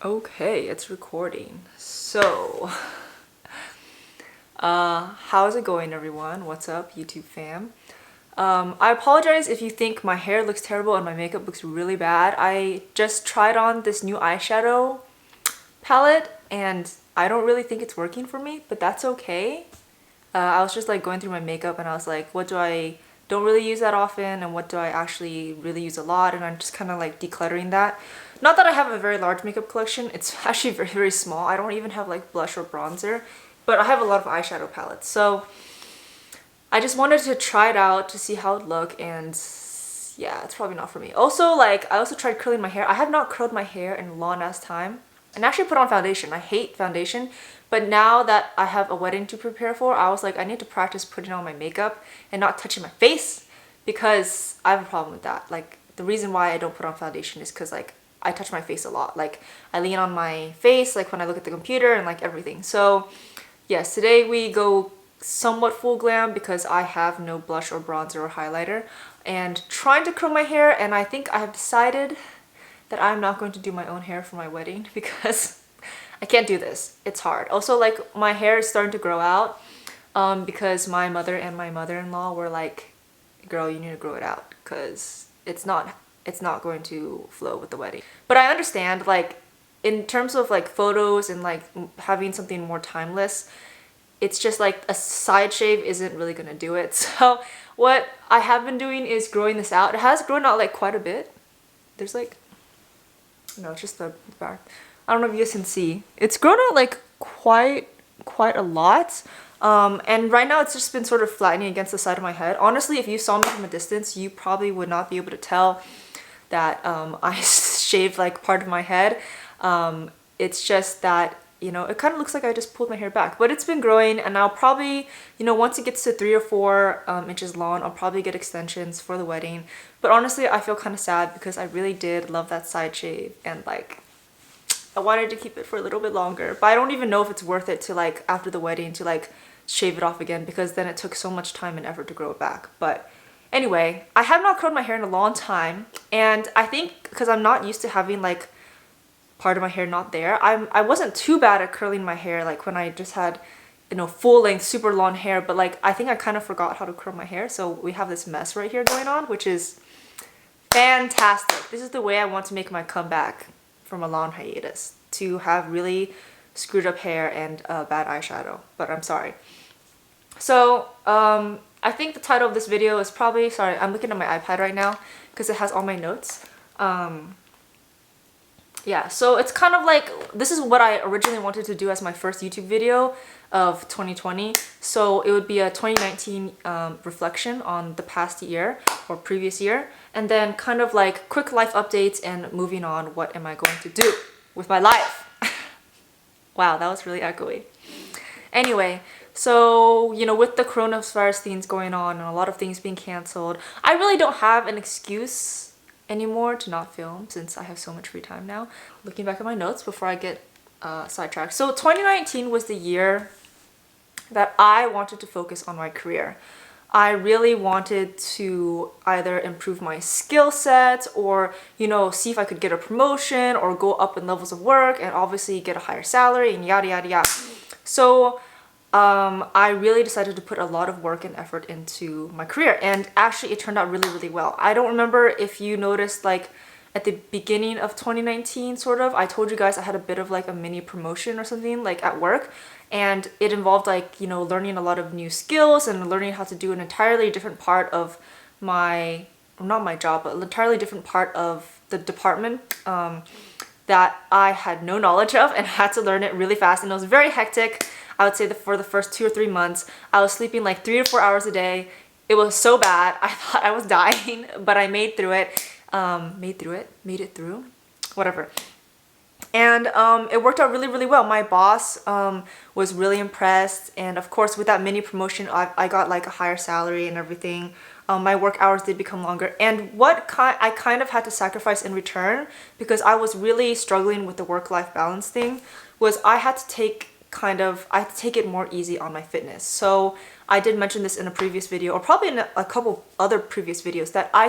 Okay, it's recording. So, how's it going, everyone? What's up, YouTube fam? I apologize if you think my hair looks terrible and my makeup looks really bad. I just tried on this new eyeshadow palette and I don't really think it's working for me, but that's okay. I was just like going through my makeup and I was like, what do I don't really use that often and what do I actually really use a lot, and I'm just kind of like decluttering that. Not that I have a very large makeup collection, it's actually very, very small. I don't even have like blush or bronzer, but I have a lot of eyeshadow palettes. So I just wanted to try it out to see how it looked, and yeah, it's probably not for me. Also, like, I also tried curling my hair. I have not curled my hair in a long ass time. And actually put on foundation. I hate foundation. But now that I have a wedding to prepare for, I was like, I need to practice putting on my makeup and not touching my face, because I have a problem with that. Like, the reason why I don't put on foundation is because, like, I touch my face a lot. Like, I lean on my face, like, when I look at the computer and, like, everything. So, yes, today we go somewhat full glam because I have no blush or bronzer or highlighter. And trying to curl my hair, and I think I have decided that I'm not going to do my own hair for my wedding because I can't do this. It's hard. Also, like, my hair is starting to grow out because my mother and my mother-in-law were like, girl, you need to grow it out because it's not going to flow with the wedding. But I understand, like, in terms of like photos and like having something more timeless, it's just like a side shave isn't really gonna do it. So what I have been doing is growing this out. It has grown out like quite a bit. There's like, no, it's just the back. I don't know if you guys can see. It's grown out like quite a lot. And right now it's just been sort of flattening against the side of my head. Honestly, if you saw me from a distance, you probably would not be able to tell that I shaved like part of my head. It's just that, you know, it kind of looks like I just pulled my hair back, but it's been growing, and I'll probably, you know, once it gets to 3 or 4 inches long, I'll probably get extensions for the wedding. But honestly, I feel kind of sad because I really did love that side shave, and like, I wanted to keep it for a little bit longer, but I don't even know if it's worth it to, like, after the wedding to like shave it off again, because then it took so much time and effort to grow it back. But anyway, I have not curled my hair in a long time, and I think because I'm not used to having like part of my hair not there, I wasn't too bad at curling my hair like when I just had, you know, full length super long hair, but like I think I kind of forgot how to curl my hair, so we have this mess right here going on, which is fantastic. This is the way I want to make my comeback from a long hiatus, to have really screwed up hair and bad eyeshadow, but I'm sorry. So I think the title of this video is probably, sorry, I'm looking at my iPad right now because it has all my notes. Yeah, so it's kind of like, this is what I originally wanted to do as my first YouTube video of 2020. So it would be a 2019 reflection on the past year or previous year, and then kind of like quick life updates and moving on, what am I going to do with my life? Wow, that was really echoey. Anyway, so, you know, with the coronavirus things going on and a lot of things being canceled, I really don't have an excuse anymore to not film since I have so much free time now. Looking back at my notes before I get sidetracked. So 2019 was the year that I wanted to focus on my career. I really wanted to either improve my skill set or, you know, see if I could get a promotion or go up in levels of work and obviously get a higher salary and yada yada yada. So I really decided to put a lot of work and effort into my career, and actually it turned out really, really well. I don't remember if you noticed, like, at the beginning of 2019, sort of, I told you guys I had a bit of like a mini promotion or something like at work, and it involved like, you know, learning a lot of new skills and learning how to do an entirely different part of my, not my job, but an entirely different part of the department that I had no knowledge of and had to learn it really fast, and it was very hectic. I would say that for the first 2 or 3 months, I was sleeping like 3 to 4 hours a day. It was so bad. I thought I was dying, but I made through it. Made it through, whatever. And it worked out really, really well. My boss was really impressed, and of course with that mini promotion, I got like a higher salary and everything. My work hours did become longer, and I kind of had to sacrifice in return, because I was really struggling with the work-life balance thing, was I had to take it more easy on my fitness. So I did mention this in a previous video, or probably in a couple other previous videos, that I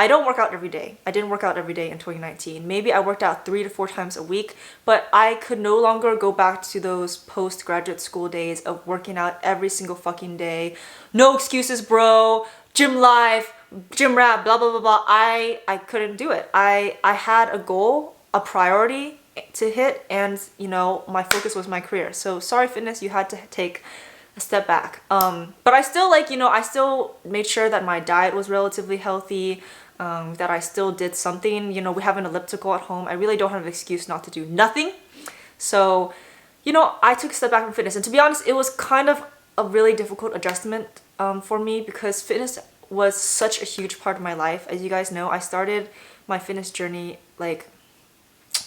don't work out every day. I didn't work out every day in 2019. Maybe I worked out 3 to 4 times a week, but I could no longer go back to those postgraduate school days of working out every single fucking day. No excuses, bro. Gym life, gym rat, blah, blah, blah, blah. I couldn't do it. I had a goal, a priority to hit, and you know, my focus was my career. So sorry, fitness, you had to take a step back. But I still I still made sure that my diet was relatively healthy, that I still did something. You know, we have an elliptical at home. I really don't have an excuse not to do nothing. So, you know, I took a step back from fitness. And to be honest, it was kind of a really difficult adjustment for me, because fitness was such a huge part of my life. As you guys know, I started my fitness journey like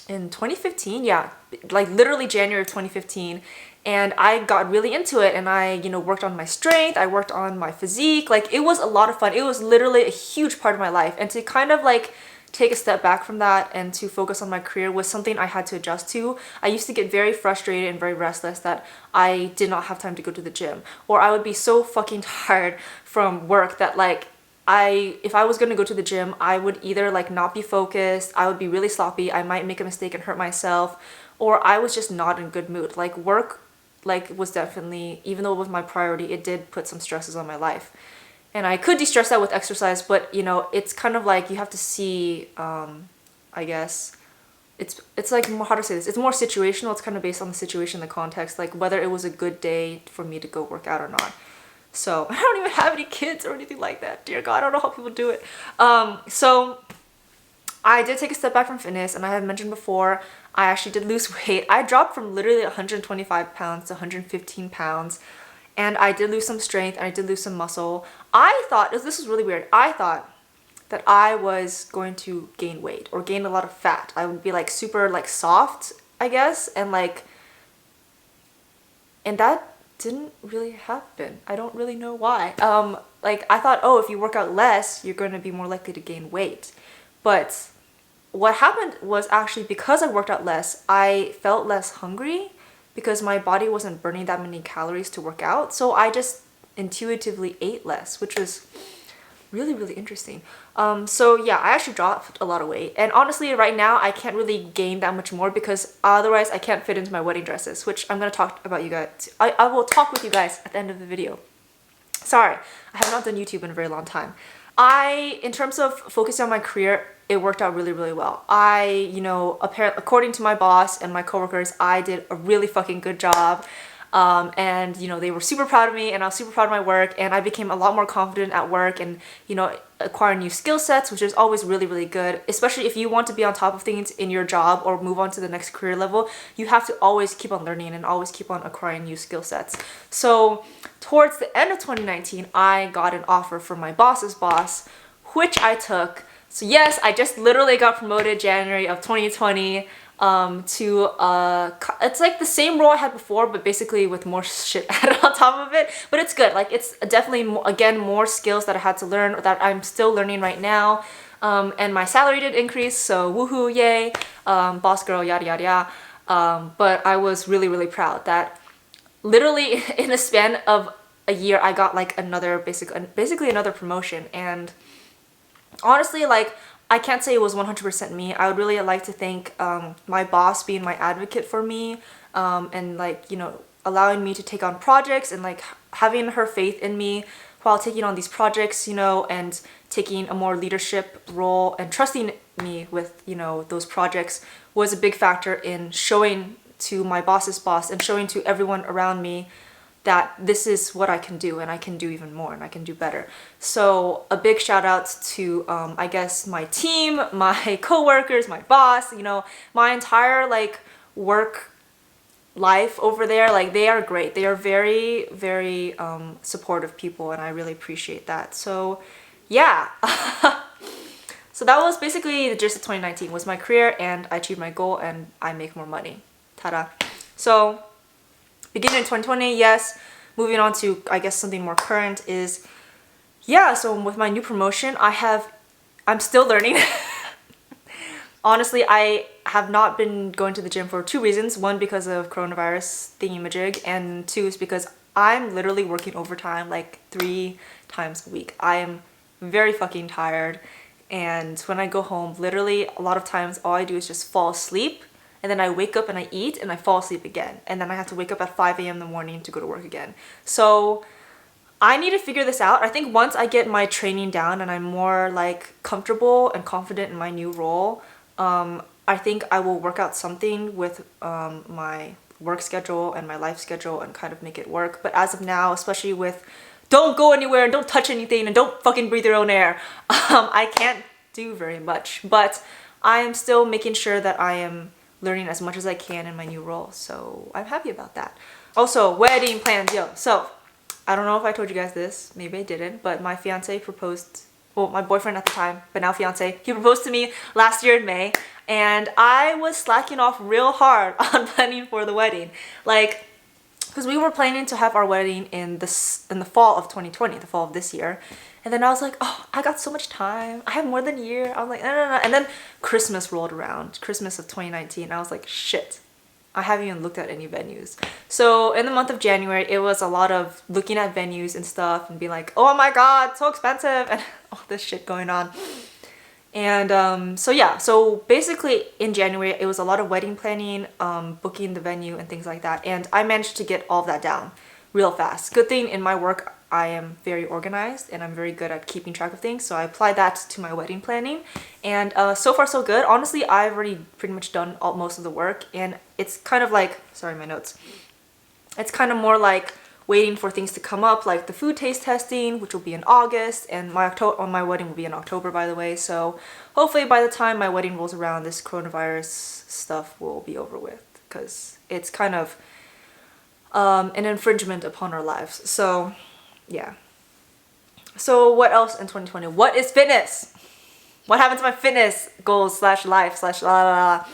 in 2015, yeah, like literally January of 2015. And I got really into it, and I, you know, worked on my strength, I worked on my physique. Like, it was a lot of fun. It was literally a huge part of my life. And to kind of like take a step back from that and to focus on my career was something I had to adjust to. I used to get very frustrated and very restless that I did not have time to go to the gym, or I would be so fucking tired from work that like if I was gonna go to the gym, I would either like not be focused, I would be really sloppy, I might make a mistake and hurt myself, or I was just not in a good mood. Like, work was definitely, even though it was my priority, it did put some stresses on my life. And I could de-stress that with exercise, but you know, it's kind of like you have to see, I guess, it's like, how to say this, it's more situational. It's kind of based on the situation, the context, like whether it was a good day for me to go work out or not. So I don't even have any kids or anything like that. Dear God, I don't know how people do it. So I did take a step back from fitness, and I had mentioned before, I actually did lose weight. I dropped from literally 125 pounds to 115 pounds, and I did lose some strength, and I did lose some muscle. I thought, this was really weird, I thought that I was going to gain weight or gain a lot of fat. I would be like super like soft, I guess, and that didn't really happen. I don't really know why. Like, I thought, oh, if you work out less, you're going to be more likely to gain weight. But what happened was, actually, because I worked out less, I felt less hungry because my body wasn't burning that many calories to work out. So I just intuitively ate less, which was really, really interesting. So yeah, I actually dropped a lot of weight. And honestly, right now, I can't really gain that much more because otherwise I can't fit into my wedding dresses, which I'm going to talk about you guys. I will talk with you guys at the end of the video. Sorry, I have not done YouTube in a very long time. In terms of focusing on my career, it worked out really, really well. You know, according to my boss and my coworkers, I did a really fucking good job. And you know, they were super proud of me, and I was super proud of my work, and I became a lot more confident at work, and you know, acquire new skill sets, which is always really, really good. Especially if you want to be on top of things in your job or move on to the next career level, you have to always keep on learning and always keep on acquiring new skill sets. So towards the end of 2019, I got an offer from my boss's boss, which I took. So yes, I just literally got promoted January of 2020 to it's like the same role I had before, but basically with more shit added on top of it. But it's good. Like, it's definitely again more skills that I had to learn, that I'm still learning right now. And my salary did increase, so woohoo, yay, boss girl, yada yada yada. But I was really, really proud that literally in a span of a year I got like basically another promotion. And honestly, like, I can't say it was 100% me. I would really like to thank my boss being my advocate for me, and like, you know, allowing me to take on projects, and like having her faith in me while taking on these projects, you know, and taking a more leadership role and trusting me with, you know, those projects was a big factor in showing to my boss's boss and showing to everyone around me that this is what I can do, and I can do even more, and I can do better. So a big shout out to I guess my team, my coworkers, my boss, you know, my entire like work life over there. Like, they are great. They are very, very supportive people, and I really appreciate that. So yeah. So that was basically the gist of 2019, was my career, and I achieved my goal, and I make more money. Ta-da. So beginning in 2020, yes. Moving on to, I guess, something more current is, yeah, so with my new promotion, I'm still learning. Honestly, I have not been going to the gym for 2 reasons. One, because of coronavirus thingy-majig, and two is because I'm literally working overtime like 3 times a week. I am very fucking tired. And when I go home, literally a lot of times all I do is just fall asleep, and then I wake up and I eat and I fall asleep again. And then I have to wake up at 5 a.m. in the morning to go to work again. So I need to figure this out. I think once I get my training down and I'm more like comfortable and confident in my new role, I think I will work out something with my work schedule and my life schedule and kind of make it work. But as of now, especially with don't go anywhere and don't touch anything and don't fucking breathe your own air, I can't do very much. But I am still making sure that I am learning as much as I can in my new role. So I'm happy about that. Also, wedding plans, yo. So I don't know if I told you guys this, maybe I didn't, but my fiance proposed, well, my boyfriend at the time, but now fiance, he proposed to me last year in May, and I was slacking off real hard on planning for the wedding. Like, because we were planning to have our wedding in the fall of 2020, the fall of this year. And then I was like, oh, I got so much time. I have more than a year. I was like, no, no, no. And then Christmas rolled around, Christmas of 2019. And I was like, shit, I haven't even looked at any venues. So in the month of January, it was a lot of looking at venues and stuff and being like, oh my God, so expensive and all this shit going on. And so yeah, so basically in January, it was a lot of wedding planning, booking the venue and things like that. And I managed to get all of that down real fast. Good thing in my work, I am very organized and I'm very good at keeping track of things. So I applied that to my wedding planning, and so far so good. Honestly, I've already pretty much done most of the work, and it's kind of like, sorry, my notes. It's kind of more like waiting for things to come up, like the food taste testing, which will be in August, and my wedding will be in October, by the way. So hopefully by the time my wedding rolls around, this coronavirus stuff will be over with, because it's kind of an infringement upon our lives. So yeah. So what else in 2020? What is fitness? What happened to my fitness goals / life / la la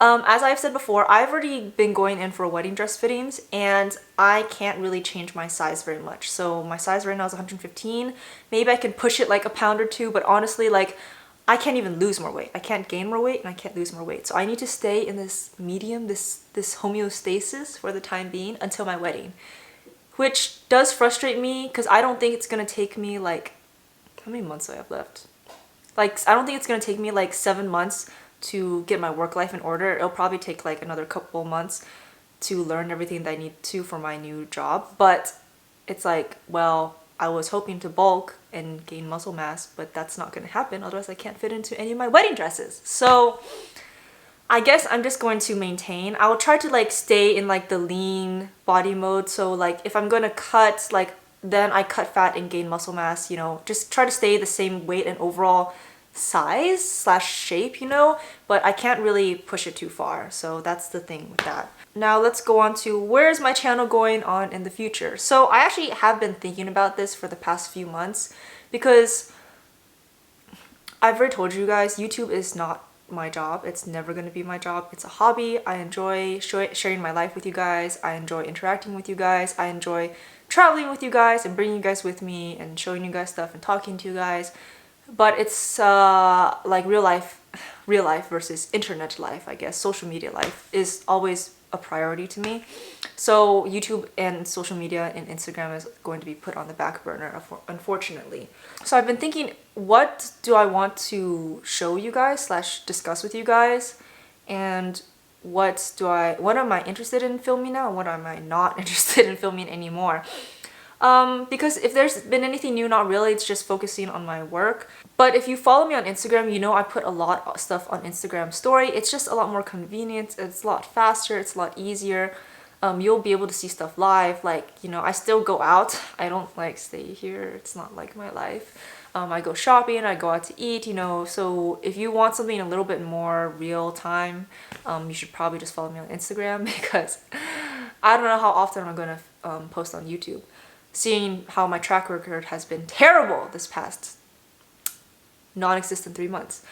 la? As I've said before, I've already been going in for wedding dress fittings, and I can't really change my size very much. So my size right now is 115. Maybe I can push it like a pound or two, but honestly, like, I can't even lose more weight. I can't gain more weight and I can't lose more weight. So I need to stay in this medium, this homeostasis for the time being until my wedding, which does frustrate me because I don't think it's gonna take me like, how many months do I have left? Like, I don't think it's gonna take me like 7 months to get my work life in order. It'll probably take like another couple months to learn everything that I need to for my new job. But it's like, well, I was hoping to bulk and gain muscle mass, but that's not gonna happen. Otherwise I can't fit into any of my wedding dresses. So I guess I'm just going to maintain. I will try to like stay in like the lean body mode. So like if I'm gonna cut, like then I cut fat and gain muscle mass, you know, just try to stay the same weight and overall size / shape, you know, but I can't really push it too far. So that's the thing with that. Now let's go on to where's my channel going on in the future. So I actually have been thinking about this for the past few months, because I've already told you guys, YouTube is not my job. It's never going to be my job. It's a hobby. I enjoy sharing my life with you guys. I enjoy interacting with you guys. I enjoy traveling with you guys and bringing you guys with me and showing you guys stuff and talking to you guys. But it's like real life versus internet life, I guess. Social media life is always a priority to me. So YouTube and social media and Instagram is going to be put on the back burner, unfortunately. So I've been thinking, what do I want to show you guys / discuss with you guys? And what am I interested in filming now? And what am I not interested in filming anymore? Because if there's been anything new, not really, it's just focusing on my work. But if you follow me on Instagram, you know I put a lot of stuff on Instagram story. It's just a lot more convenient, it's a lot faster, it's a lot easier. You'll be able to see stuff live. Like, you know, I still go out. I don't like stay here. It's not like my life. I go shopping, I go out to eat, you know. So if you want something a little bit more real time, you should probably just follow me on Instagram, because I don't know how often I'm gonna post on YouTube, seeing how my track record has been terrible this past non-existent 3 months.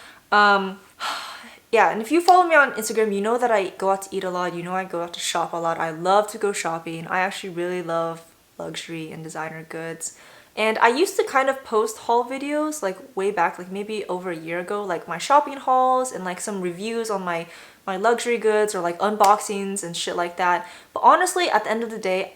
Yeah, and if you follow me on Instagram, you know that I go out to eat a lot. You know I go out to shop a lot. I love to go shopping. I actually really love luxury and designer goods. And I used to kind of post haul videos like way back, like maybe over a year ago, like my shopping hauls and like some reviews on my luxury goods, or like unboxings and shit like that. But honestly, at the end of the day,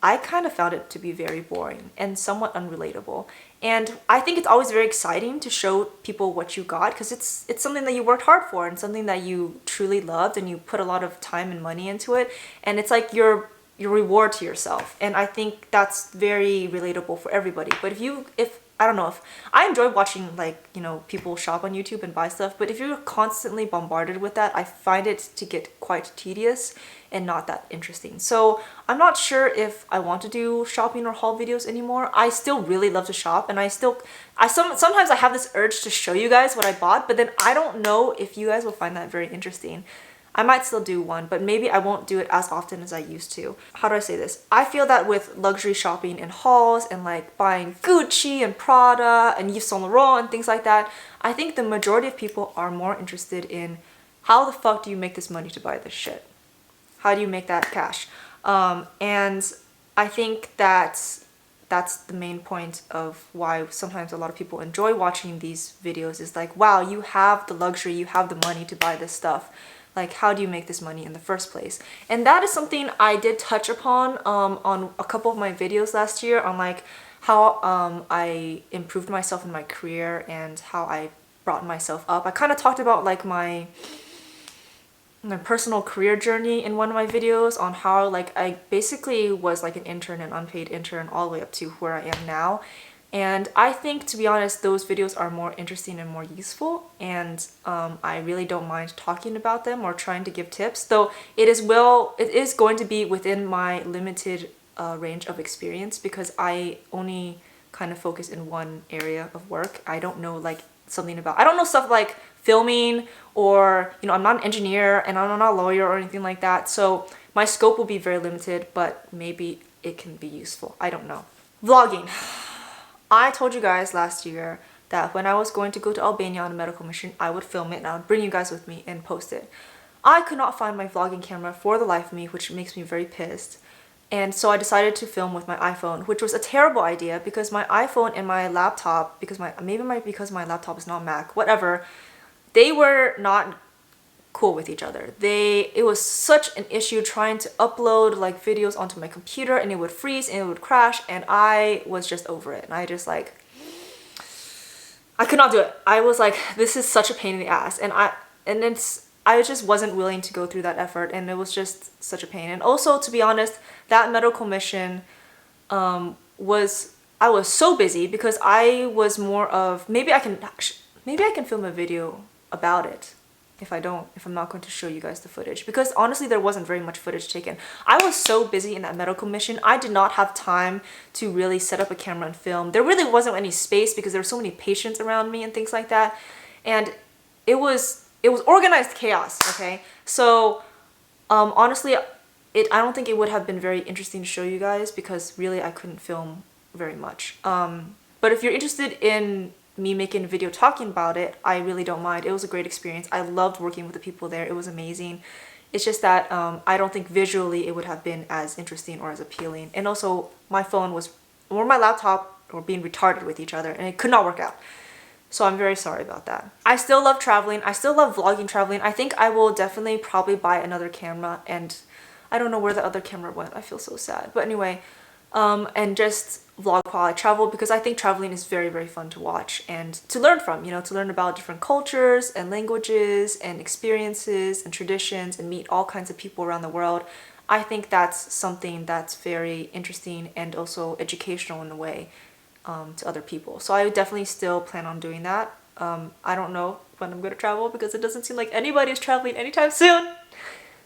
I kind of found it to be very boring and somewhat unrelatable. And I think it's always very exciting to show people what you got because it's something that you worked hard for and something that you truly loved and you put a lot of time and money into it. And it's like your reward to yourself. And I think that's very relatable for everybody. But if I don't know, if I enjoy watching like, you know, people shop on YouTube and buy stuff, but if you're constantly bombarded with that, I find it to get quite tedious and not that interesting. So I'm not sure if I want to do shopping or haul videos anymore. I still really love to shop, and sometimes I have this urge to show you guys what I bought, but then I don't know if you guys will find that very interesting. I might still do one, but maybe I won't do it as often as I used to. How do I say this? I feel that with luxury shopping and hauls and like buying Gucci and Prada and Yves Saint Laurent and things like that, I think the majority of people are more interested in how the fuck do you make this money to buy this shit? How do you make that cash? And I think that's the main point of why sometimes a lot of people enjoy watching these videos is like, wow, you have the luxury, you have the money to buy this stuff. Like, how do you make this money in the first place? And that is something I did touch upon on a couple of my videos last year on like how I improved myself in my career and how I brought myself up. I kind of talked about like my personal career journey in one of my videos on how like I basically was like an intern, an unpaid intern, all the way up to where I am now. And I think, to be honest, those videos are more interesting and more useful, and I really don't mind talking about them or trying to give tips, though it is going to be within my limited range of experience because I only kind of focus in one area of work. I don't know like I don't know stuff like filming, or you know, I'm not an engineer and I'm not a lawyer or anything like that, so my scope will be very limited, but maybe it can be useful. I don't know. Vlogging. I told you guys last year that when I was going to go to Albania on a medical mission, I would film it and I would bring you guys with me and post it. I could not find my vlogging camera for the life of me, which makes me very pissed. And so I decided to film with my iPhone, which was a terrible idea because my iPhone and my laptop, because my laptop is not Mac, whatever, they were not cool with each other. It was such an issue trying to upload like videos onto my computer, and it would freeze and it would crash, and I was just over it. And I could not do it. I was like, this is such a pain in the ass, and I just wasn't willing to go through that effort, and it was just such a pain. And also, to be honest, that medical mission I was so busy because I was more of maybe I can film a video about it if I'm not going to show you guys the footage, because honestly there wasn't very much footage taken. I was so busy in that medical mission, I did not have time to really set up a camera and film. There really wasn't any space because there were so many patients around me and things like that, and it was organized chaos, okay? So honestly, I don't think it would have been very interesting to show you guys because really I couldn't film very much. But if you're interested in me making a video talking about it, I really don't mind. It was a great experience. I loved working with the people there. It was amazing. It's just that I don't think visually it would have been as interesting or as appealing. And also my phone or my laptop were being retarded with each other, and it could not work out. So I'm very sorry about that. I still love traveling. I still love vlogging traveling. I think I will definitely probably buy another camera, and I don't know where the other camera went. I feel so sad. But anyway, and just vlog while I travel, because I think traveling is very, very fun to watch and to learn from, you know, to learn about different cultures and languages and experiences and traditions and meet all kinds of people around the world. I think that's something that's very interesting and also educational in a way to other people. So I would definitely still plan on doing that. I don't know when I'm going to travel because it doesn't seem like anybody's traveling anytime soon.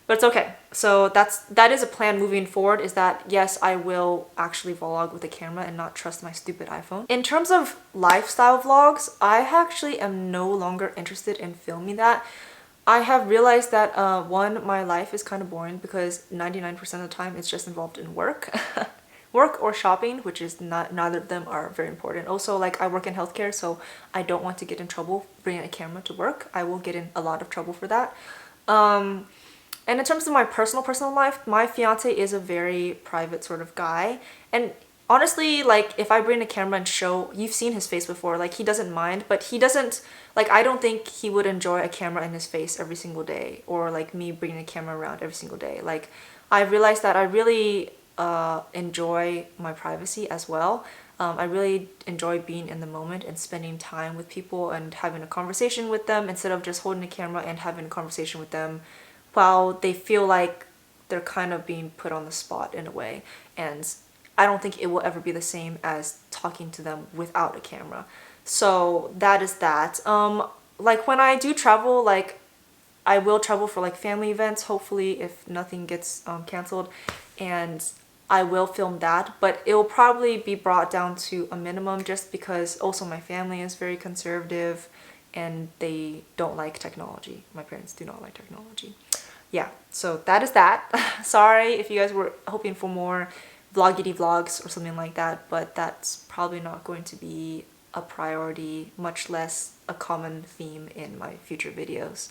But it's okay. So that is a plan moving forward, is that yes, I will actually vlog with a camera and not trust my stupid iPhone. In terms of lifestyle vlogs, I actually am no longer interested in filming that. I have realized that one, my life is kind of boring because 99% of the time it's just involved in work. Work or shopping, which is neither of them are very important. Also, like, I work in healthcare, so I don't want to get in trouble bringing a camera to work. I will get in a lot of trouble for that. And in terms of my personal life, my fiance is a very private sort of guy. And honestly, like, if I bring a camera and show, you've seen his face before, like, he doesn't mind, but he doesn't, like, I don't think he would enjoy a camera in his face every single day, or like me bringing a camera around every single day. Like, I realized that I really enjoy my privacy as well. I really enjoy being in the moment and spending time with people and having a conversation with them instead of just holding a camera and having a conversation with them while they feel like they're kind of being put on the spot in a way. And I don't think it will ever be the same as talking to them without a camera. So that is that. Like when I do travel, like I will travel for like family events, hopefully if nothing gets canceled, and I will film that, but it will probably be brought down to a minimum just because also my family is very conservative and they don't like technology. My parents do not like technology. Yeah, so that is that. Sorry if you guys were hoping for more vloggity vlogs or something like that, but that's probably not going to be a priority, much less a common theme in my future videos.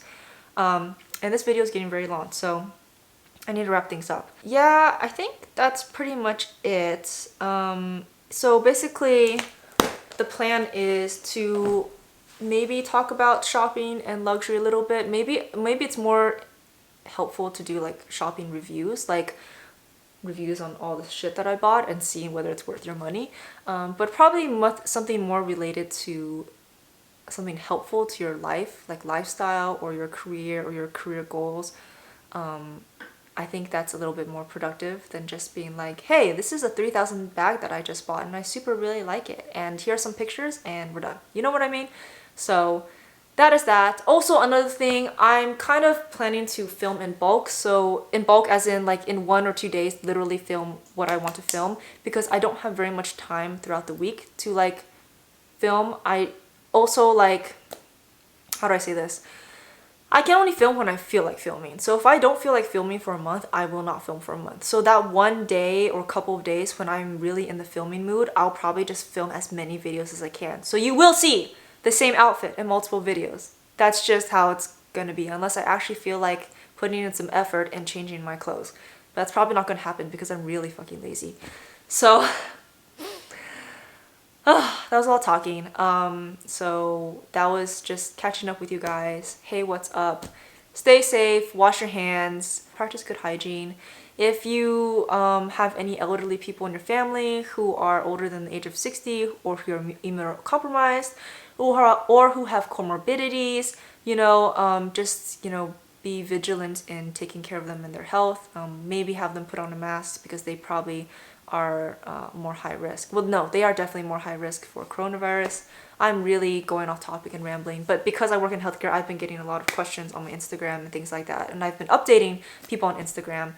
And this video is getting very long, so I need to wrap things up. Yeah, I think that's pretty much it. So basically, the plan is to maybe talk about shopping and luxury a little bit. Maybe it's more helpful to do like shopping reviews, like reviews on all the shit that I bought and seeing whether it's worth your money. But probably something more related to something helpful to your life, like lifestyle or your career goals. I think that's a little bit more productive than just being like, hey, this is a 3,000 bag that I just bought and I super really like it. And here are some pictures and we're done. You know what I mean? So that is that. Also, another thing, I'm kind of planning to film in bulk. So in bulk as in like in 1 or 2 days, literally film what I want to film because I don't have very much time throughout the week to like film. I also like, how do I say this? I can only film when I feel like filming. So if I don't feel like filming for a month, I will not film for a month. So that one day or couple of days when I'm really in the filming mood, I'll probably just film as many videos as I can. So you will see the same outfit in multiple videos. That's just how it's gonna be, unless I actually feel like putting in some effort and changing my clothes. That's probably not gonna happen because I'm really fucking lazy. So that was all talking. So that was just catching up with you guys. Hey, what's up? Stay safe, wash your hands, practice good hygiene. If you have any elderly people in your family who are older than the age of 60 or who are immunocompromised or who have comorbidities, you know, just, you know, be vigilant in taking care of them and their health. Maybe have them put on a mask because they probably are more high risk. Well, no, they are definitely more high risk for coronavirus. I'm really going off topic and rambling, but because I work in healthcare, I've been getting a lot of questions on my Instagram and things like that, and I've been updating people on Instagram.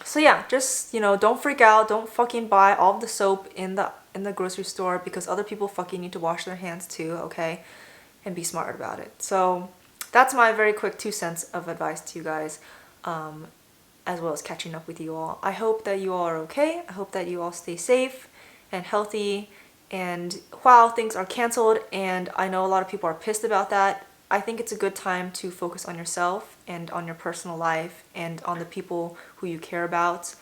So yeah, just, you know, don't freak out. Don't fucking buy all of the soap in the grocery store because other people fucking need to wash their hands too, okay? And be smart about it. So that's my very quick 2 cents of advice to you guys. As well as catching up with you all. I hope that you all are okay. I hope that you all stay safe and healthy. And while things are canceled, and I know a lot of people are pissed about that, I think it's a good time to focus on yourself and on your personal life and on the people who you care about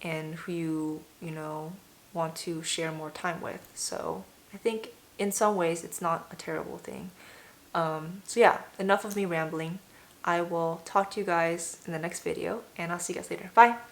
and who you know, want to share more time with. So I think in some ways it's not a terrible thing. So yeah, enough of me rambling. I will talk to you guys in the next video, and I'll see you guys later. Bye!